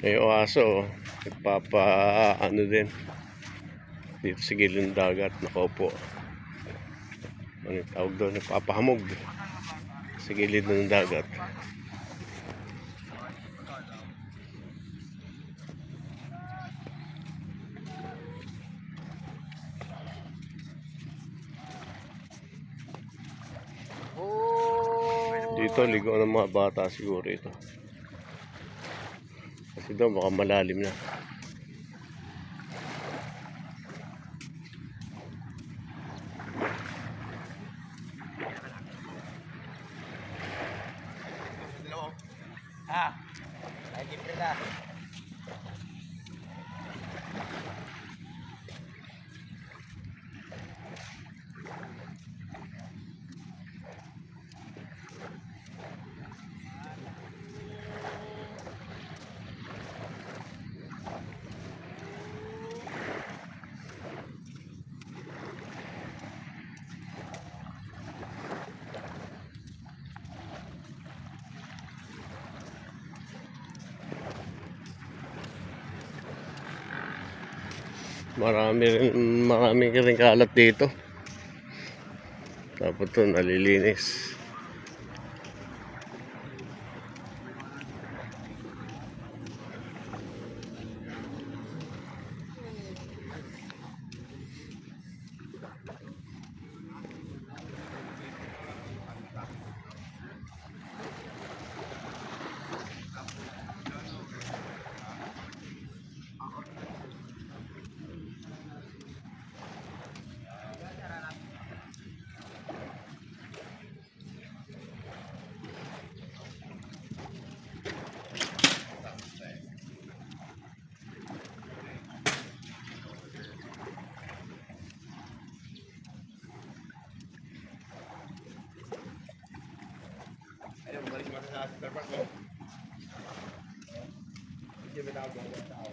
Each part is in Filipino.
Yung aso, nagpapa ano din dito sa gilid ng dagat, nakaupo. Ano tawag doon? Nagpapahamog sa gilid ng dagat. Dito ligo ng mga bata siguro ito. Kasi daw baka malalim na. Lagi pala. Marami rin kalat dito. Tapos ito nalilinis. Balik mo sa superpark mo. Hindi mo tawag ng tao.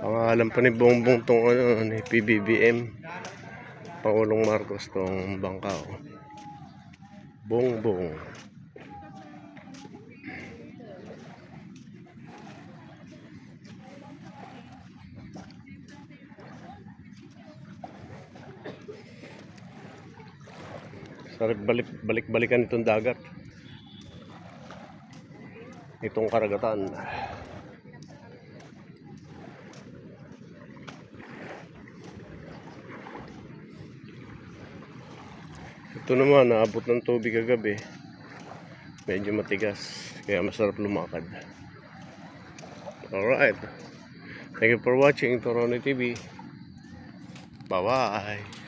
Pangalan pa ni Bongbong tong ano, ni PBBM. Pangulong Marcos tong bangka. Bongbong. Sarap balik-balikan itong dagat. Itong karagatan. Ito naman, naabot ng tubig kagabi. Medyo matigas, kaya masarap lumakad. Alright. Thank you for watching Torono TV. Bye-bye.